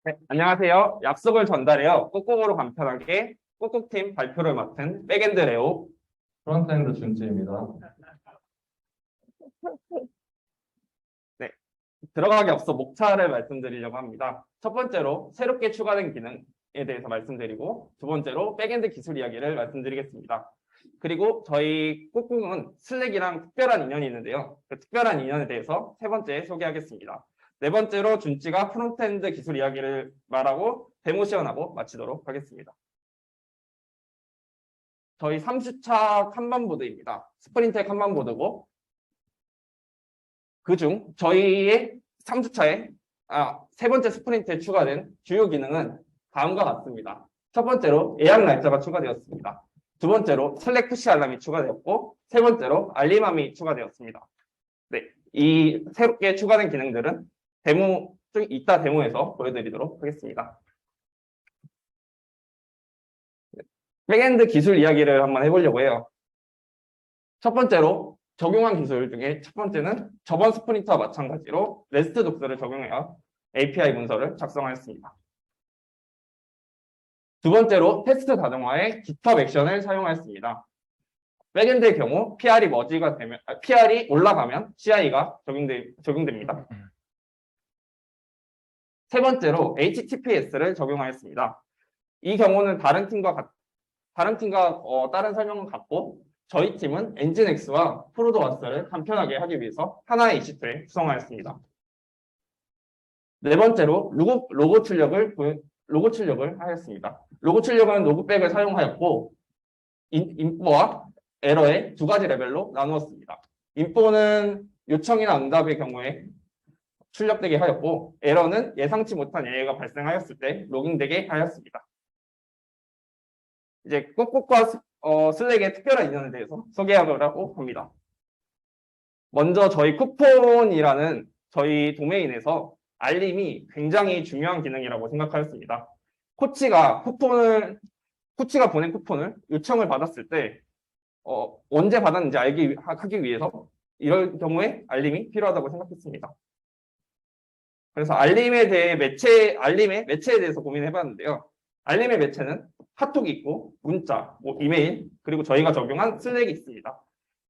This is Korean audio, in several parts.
네, 안녕하세요. 약속을 전달해요. 꾹꾹으로 간편하게 꾹꾹팀 발표를 맡은 백엔드 레오. 프론트엔드 준지입니다. 네, 들어가기 앞서 목차를 말씀드리려고 합니다. 첫 번째로 새롭게 추가된 기능에 대해서 말씀드리고, 두 번째로 백엔드 기술 이야기를 말씀드리겠습니다. 그리고 저희 꾹꾹은 슬랙이랑 특별한 인연이 있는데요. 그 특별한 인연에 대해서 세 번째 소개하겠습니다. 네 번째로 준지가 프론트엔드 기술 이야기를 말하고 데모 시연하고 마치도록 하겠습니다. 저희 3주차 kanban보드입니다. 스프린트의 kanban보드고, 그중 저희의 3주차에 세 번째 스프린트에 추가된 주요 기능은 다음과 같습니다. 첫 번째로 예약 날짜가 추가되었습니다. 두 번째로 슬랙 푸시 알람이 추가되었고, 세 번째로 알림함이 추가되었습니다. 네, 이 새롭게 추가된 기능들은 이따 데모에서 보여드리도록 하겠습니다. 백엔드 기술 이야기를 한번 해보려고 해요. 첫 번째로 적용한 기술 중에 첫 번째는 저번 스프린트와 마찬가지로 REST 독스를 적용하여 API 문서를 작성하였습니다. 두 번째로 테스트 자동화에 GitHub 액션을 사용하였습니다. 백엔드의 경우 PR이 올라가면 CI가 적용됩니다. 세 번째로 HTTPS를 적용하였습니다. 이 경우는 다른 팀과 다른 설명은 같고, 저희 팀은 엔진X와 프로도와스를 간편하게 하기 위해서 하나의 EC2에 구성하였습니다. 네 번째로 로고 출력을 하였습니다. 로고 출력은 로그백을 사용하였고, 인포와 에러의 두 가지 레벨로 나누었습니다. 인포는 요청이나 응답의 경우에 출력되게 하였고, 에러는 예상치 못한 예외가 발생하였을 때 로깅되게 하였습니다. 이제 꾹꾹과 슬랙의 특별한 인연에 대해서 소개하려고 합니다. 먼저 저희 쿠폰이라는 저희 도메인에서 알림이 굉장히 중요한 기능이라고 생각하였습니다. 코치가 보낸 쿠폰을 요청을 받았을 때 언제 받았는지 하기 위해서 이럴 경우에 알림이 필요하다고 생각했습니다. 그래서 알림의 매체에 대해서 고민해봤는데요. 알림의 매체는 카톡이 있고 문자, 이메일, 그리고 저희가 적용한 슬랙이 있습니다.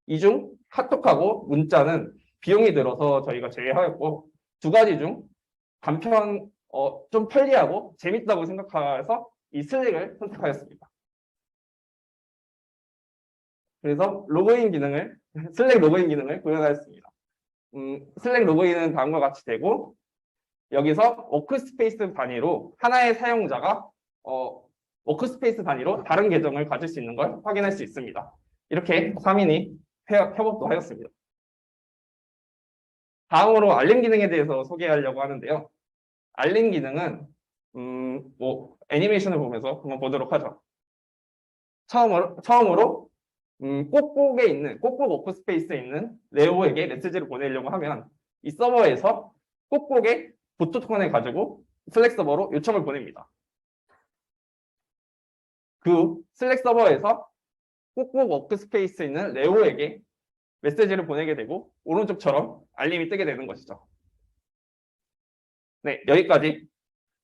이 중 카톡하고 문자는 비용이 들어서 저희가 제외하였고, 두 가지 중 좀 편리하고 재밌다고 생각해서 이 슬랙을 선택하였습니다. 그래서 슬랙 로그인 기능을 구현하였습니다. 슬랙 로그인은 다음과 같이 되고, 여기서 워크스페이스 단위로 하나의 사용자가 워크스페이스 단위로 다른 계정을 가질 수 있는 걸 확인할 수 있습니다. 이렇게 3인이 협업도 하였습니다. 다음으로 알림 기능에 대해서 소개하려고 하는데요. 알림 기능은 애니메이션을 보면서 한번 보도록 하죠. 처음으로 꾹꾹 워크스페이스에 있는 레오에게 메시지를 보내려고 하면 이 서버에서 꾹꾹의 부트 토큰을 가지고 슬랙 서버로 요청을 보냅니다. 그 슬랙 서버에서 꾹꾹 워크스페이스에 있는 레오에게 메시지를 보내게 되고 오른쪽처럼 알림이 뜨게 되는 것이죠. 네, 여기까지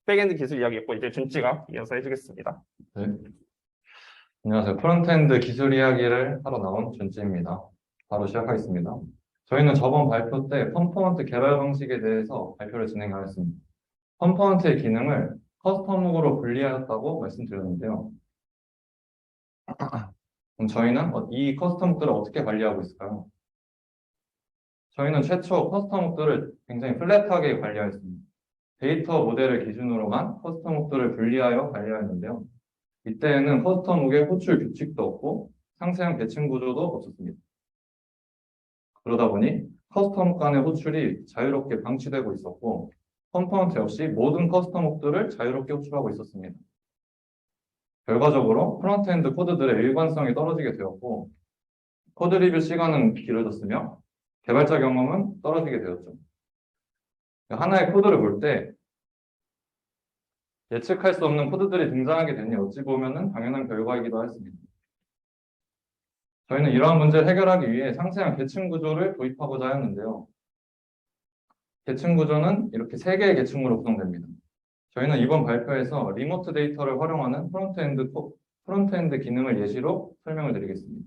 백엔드 기술 이야기였고, 이제 준지가 이어서 해주겠습니다. 네. 안녕하세요. 프론트엔드 기술 이야기를 하러 나온 준지입니다. 바로 시작하겠습니다. 저희는 저번 발표 때 컴포넌트 개발 방식에 대해서 발표를 진행하였습니다. 컴포넌트의 기능을 커스텀으로 분리하였다고 말씀드렸는데요. 그럼 저희는 이 커스텀들을 어떻게 관리하고 있을까요? 저희는 최초 커스텀들을 굉장히 플랫하게 관리하였습니다. 데이터 모델을 기준으로만 커스텀들을 분리하여 관리하였는데요. 이때에는 커스텀 호출 규칙도 없고 상세한 계층 구조도 없었습니다. 그러다 보니 커스텀 간의 호출이 자유롭게 방치되고 있었고, 컴포넌트 역시 모든 커스텀들을 자유롭게 호출하고 있었습니다. 결과적으로 프론트엔드 코드들의 일관성이 떨어지게 되었고, 코드 리뷰 시간은 길어졌으며 개발자 경험은 떨어지게 되었죠. 하나의 코드를 볼 때 예측할 수 없는 코드들이 등장하게 되니 어찌 보면 당연한 결과이기도 했습니다. 저희는 이러한 문제를 해결하기 위해 상세한 계층 구조를 도입하고자 하였는데요. 계층 구조는 이렇게 3개의 계층으로 구성됩니다. 저희는 이번 발표에서 리모트 데이터를 활용하는 프론트엔드 기능을 예시로 설명을 드리겠습니다.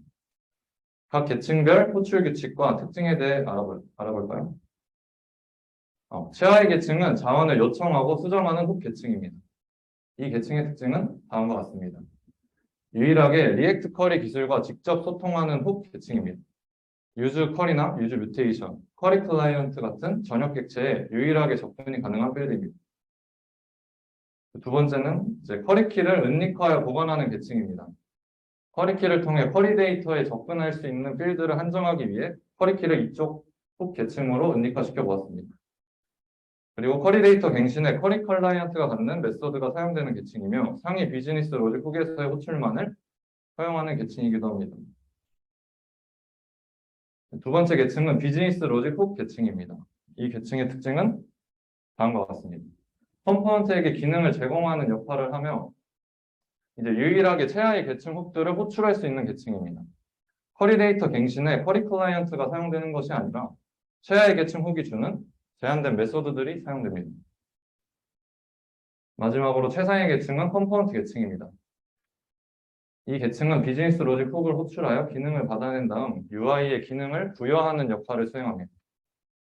각 계층별 호출 규칙과 특징에 대해 알아볼까요? 최하위 계층은 자원을 요청하고 수정하는 훅 계층입니다. 이 계층의 특징은 다음과 같습니다. 유일하게 리액트 쿼리 기술과 직접 소통하는 훅 계층입니다. 유즈 쿼리나 유즈 뮤테이션, 쿼리 클라이언트 같은 전역 객체에 유일하게 접근이 가능한 필드입니다. 두 번째는 이제 쿼리 키를 은닉화하여 보관하는 계층입니다. 쿼리 키를 통해 쿼리 데이터에 접근할 수 있는 필드를 한정하기 위해 쿼리 키를 이쪽 훅 계층으로 은닉화시켜 보았습니다. 그리고 쿼리 데이터 갱신에 쿼리 클라이언트가 갖는 메소드가 사용되는 계층이며 상위 비즈니스 로직 훅에서의 호출만을 허용하는 계층이기도 합니다. 두 번째 계층은 비즈니스 로직 훅 계층입니다. 이 계층의 특징은 다음과 같습니다. 컴포넌트에게 기능을 제공하는 역할을 하며 이제 유일하게 최하위 계층 훅들을 호출할 수 있는 계층입니다. 쿼리 데이터 갱신에 쿼리 클라이언트가 사용되는 것이 아니라 최하위 계층 훅이 주는 제한된 메소드들이 사용됩니다. 마지막으로 최상위 계층은 컴포넌트 계층입니다. 이 계층은 비즈니스 로직 훅을 호출하여 기능을 받아낸 다음 UI의 기능을 부여하는 역할을 수행합니다.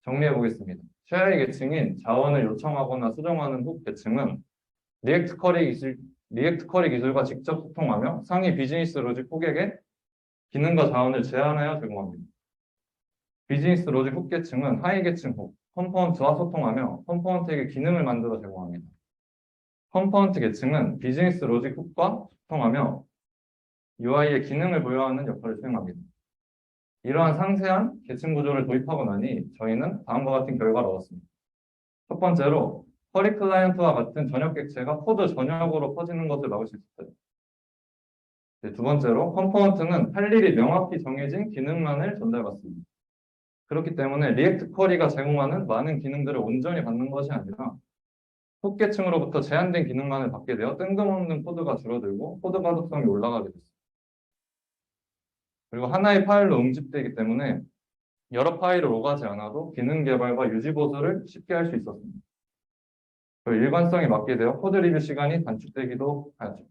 정리해 보겠습니다. 최하위 계층인 자원을 요청하거나 수정하는 훅 계층은 리액트 쿼리 기술과 직접 소통하며 상위 비즈니스 로직 훅에게 기능과 자원을 제한하여 제공합니다. 비즈니스 로직 훅 계층은 하위 계층 훅, 컴포넌트와 소통하며 컴포넌트에게 기능을 만들어 제공합니다. 컴포넌트 계층은 비즈니스 로직 훅과 소통하며 UI의 기능을 부여하는 역할을 수행합니다. 이러한 상세한 계층 구조를 도입하고 나니 저희는 다음과 같은 결과를 얻었습니다. 첫 번째로 쿼리 클라이언트와 같은 전역 객체가 코드 전역으로 퍼지는 것을 막을 수 있었어요. 두 번째로 컴포넌트는 할 일이 명확히 정해진 기능만을 전달받습니다. 그렇기 때문에 리액트 쿼리가 제공하는 많은 기능들을 온전히 받는 것이 아니라 훅 계층으로부터 제한된 기능만을 받게 되어 뜬금없는 코드가 줄어들고 코드 가독성이 올라가게 됐습니다. 그리고 하나의 파일로 응집되기 때문에 여러 파일을 오가지 않아도 기능 개발과 유지 보수를 쉽게 할 수 있었습니다. 일관성이 맞게 되어 코드 리뷰 시간이 단축되기도 하죠.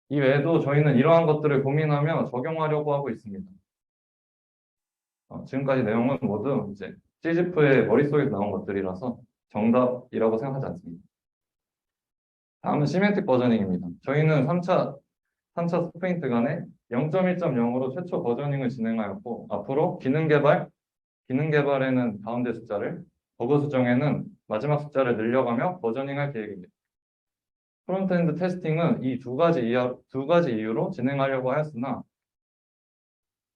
이 외에도 저희는 이러한 것들을 고민하며 적용하려고 하고 있습니다. 지금까지 내용은 모두 이제 CGF의 머릿속에서 나온 것들이라서 정답이라고 생각하지 않습니다. 다음은 시멘틱 버저닝입니다. 저희는 3차 스프린트 간에 0.1.0으로 최초 버저닝을 진행하였고 앞으로 기능 개발에는 가운데 숫자를, 버그 수정에는 마지막 숫자를 늘려가며 버저닝할 계획입니다. 프론트엔드 테스팅은 이 두 가지 이유로 진행하려고 하였으나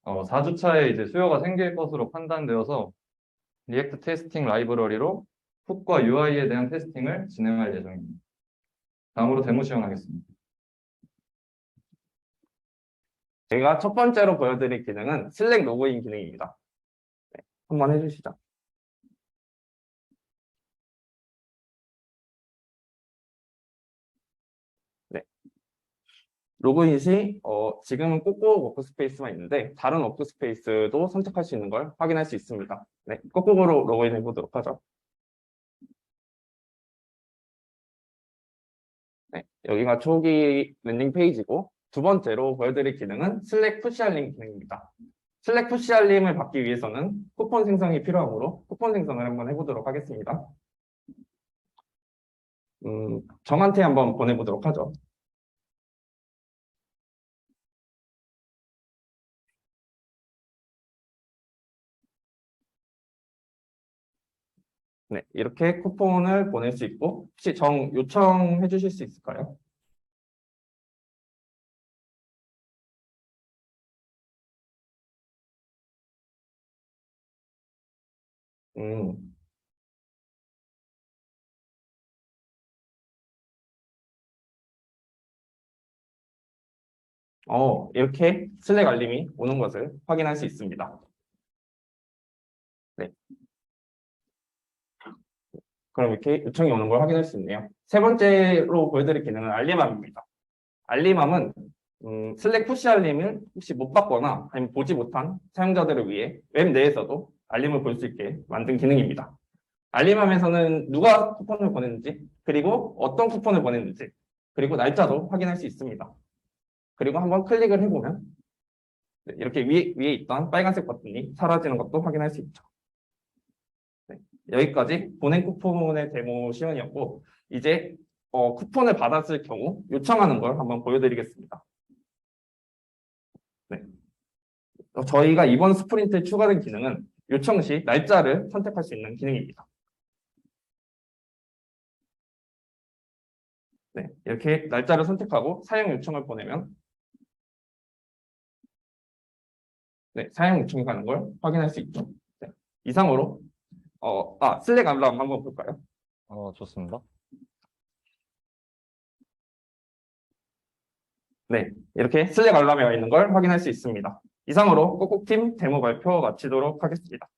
4주차에 이제 수요가 생길 것으로 판단되어서 리액트 테스팅 라이브러리로 훅과 UI에 대한 테스팅을 진행할 예정입니다. 다음으로 데모 시연하겠습니다. 제가 첫 번째로 보여드릴 기능은 슬랙 로그인 기능입니다. 네, 한번 해주시죠. 네. 로그인 시 지금은 꼬꼬 워크스페이스만 있는데 다른 워크스페이스도 선택할 수 있는 걸 확인할 수 있습니다. 네, 꼬꼬로 로그인 해보도록 하죠. 네, 여기가 초기 랜딩 페이지고 두 번째로 보여드릴 기능은 슬랙 푸시 알림 기능입니다. 슬랙 푸시 알림을 받기 위해서는 쿠폰 생성이 필요하므로 쿠폰 생성을 한번 해보도록 하겠습니다. 정한테 한번 보내보도록 하죠. 네, 이렇게 쿠폰을 보낼 수 있고 혹시 요청해 주실 수 있을까요? 음, 이렇게 슬랙 알림이 오는 것을 확인할 수 있습니다. 네. 그럼 이렇게 요청이 오는 걸 확인할 수 있네요. 세 번째로 보여드릴 기능은 알림함입니다. 알림함은 슬랙 푸시 알림을 혹시 못 받거나 아니면 보지 못한 사용자들을 위해 웹 내에서도 알림을 볼 수 있게 만든 기능입니다. 알림함에서는 누가 쿠폰을 보냈는지, 그리고 어떤 쿠폰을 보냈는지, 그리고 날짜도 확인할 수 있습니다. 그리고 한번 클릭을 해보면 네, 이렇게 위에 있던 빨간색 버튼이 사라지는 것도 확인할 수 있죠. 네, 여기까지 보낸 쿠폰의 데모 시연이었고, 이제 쿠폰을 받았을 경우 요청하는 걸 한번 보여드리겠습니다. 네. 저희가 이번 스프린트에 추가된 기능은 요청 시 날짜를 선택할 수 있는 기능입니다. 네, 이렇게 날짜를 선택하고 사용 요청을 보내면 네, 사용 요청이 가는 걸 확인할 수 있죠. 네, 이상으로 슬랙 알람 한번 볼까요? 좋습니다. 네, 이렇게 슬랙 알람에 와 있는 걸 확인할 수 있습니다. 이상으로 꼭꼭팀 데모 발표 마치도록 하겠습니다.